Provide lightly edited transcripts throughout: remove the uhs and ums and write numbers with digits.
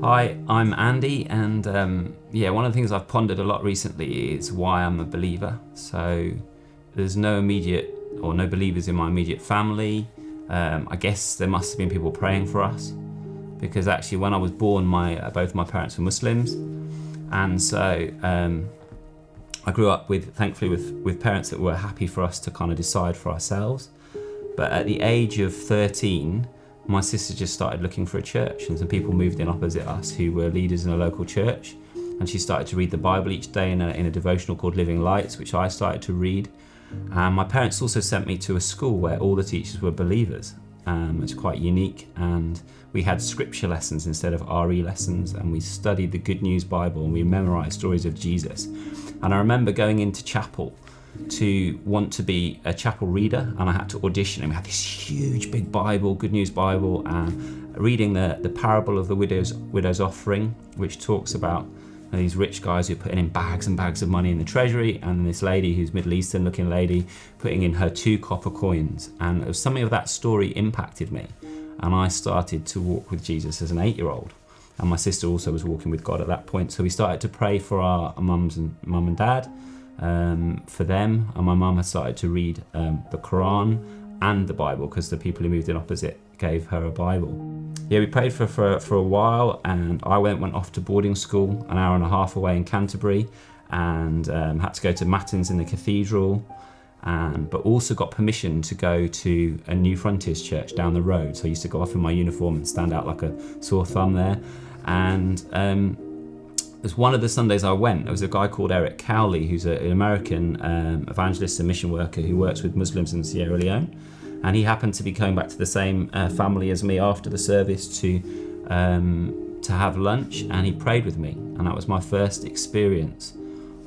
Hi, I'm Andy, and one of the things I've pondered a lot recently is why I'm a believer. So there's no believers in my immediate family. I guess there must have been people praying for us, because actually when I was born, both my parents were Muslims, and so I grew up thankfully with parents that were happy for us to kind of decide for ourselves. But at the age of 13, my sister just started looking for a church, and some people moved in opposite us who were leaders in a local church, and she started to read the Bible each day in a devotional called Living Lights, which I started to read. And my parents also sent me to a school where all the teachers were believers. It's quite unique, and we had scripture lessons instead of RE lessons, and we studied the Good News Bible, and we memorized stories of Jesus. And I remember going into chapel to want to be a chapel reader, and I had to audition, and we had this huge big Bible, Good News Bible, and reading the parable of the widow's offering, which talks about these rich guys who are putting in bags and bags of money in the treasury, and this lady who's Middle Eastern looking lady putting in her 2 copper coins. And it was something of that story impacted me, and I started to walk with Jesus as an 8-year-old. And my sister also was walking with God at that point, so we started to pray for our mum and dad, for them, and my mum had started to read the Quran and the Bible, because the people who moved in opposite gave her a Bible. We prayed for a while, and I went off to boarding school an hour and a half away in Canterbury, and had to go to Matins in the cathedral, but also got permission to go to a New Frontiers church down the road. So I used to go off in my uniform and stand out like a sore thumb there. And it was one of the Sundays I went, there was a guy called Eric Cowley, who's an American evangelist and mission worker who works with Muslims in Sierra Leone. And he happened to be coming back to the same family as me after the service to have lunch, and he prayed with me. And that was my first experience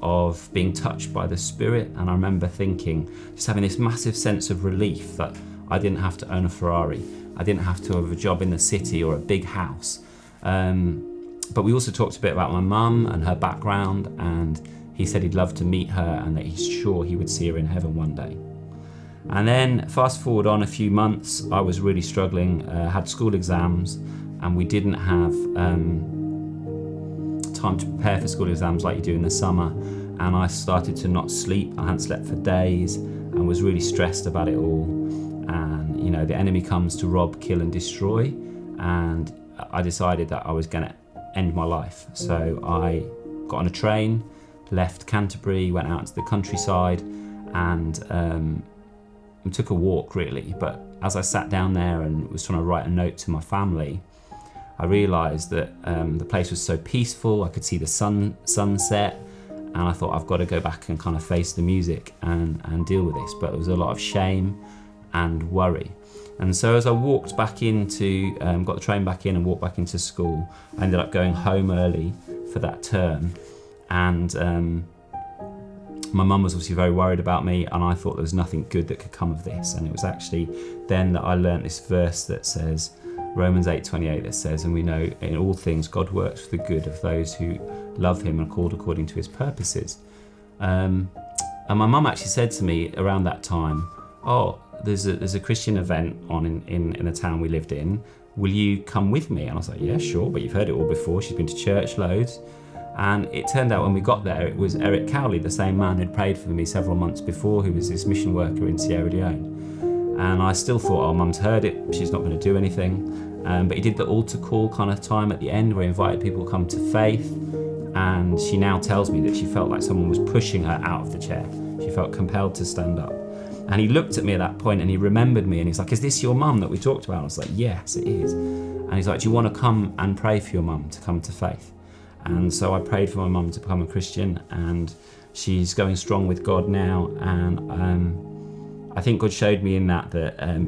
of being touched by the Spirit. And I remember thinking, just having this massive sense of relief that I didn't have to own a Ferrari. I didn't have to have a job in the city or a big house. But we also talked a bit about my mum and her background, and he said he'd love to meet her and that he's sure he would see her in heaven one day. And then fast forward on a few months, I was really struggling, had school exams, and we didn't have time to prepare for school exams like you do in the summer. And I started to not sleep. I hadn't slept for days and was really stressed about it all. And, the enemy comes to rob, kill and destroy. And I decided that I was going to end my life. So I got on a train, left Canterbury, went out to the countryside, and took a walk really. But as I sat down there and was trying to write a note to my family, I realised that the place was so peaceful. I could see the sunset, and I thought, I've got to go back and kind of face the music and deal with this. But there was a lot of shame and worry. And so as I walked back got the train back in and walked back into school, I ended up going home early for that term. And my mum was obviously very worried about me, and I thought there was nothing good that could come of this. And it was actually then that I learnt this verse that says, Romans 8:28, that says, and we know in all things God works for the good of those who love him and are called according to his purposes. And my mum actually said to me around that time, there's a Christian event on in the town we lived in. Will you come with me? And I was like, yeah, sure, but you've heard it all before. She's been to church loads. And it turned out when we got there, it was Eric Cowley, the same man who'd prayed for me several months before, who was this mission worker in Sierra Leone. And I still thought, mum's heard it, she's not going to do anything. But he did the altar call kind of time at the end where he invited people to come to faith. And she now tells me that she felt like someone was pushing her out of the chair. She felt compelled to stand up. And he looked at me at that point and he remembered me, and he's like, is this your mum that we talked about? I was like, yes, it is. And he's like, do you want to come and pray for your mum to come to faith? And so I prayed for my mum to become a Christian, and she's going strong with God now. And I think God showed me in that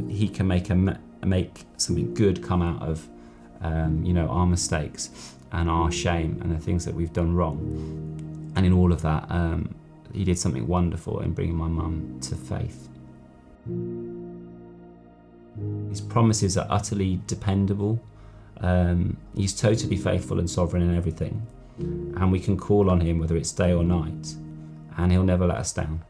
he can make something good come out of our mistakes and our shame and the things that we've done wrong. And in all of that, he did something wonderful in bringing my mum to faith. His promises are utterly dependable. He's totally faithful and sovereign in everything, and we can call on him whether it's day or night, and he'll never let us down.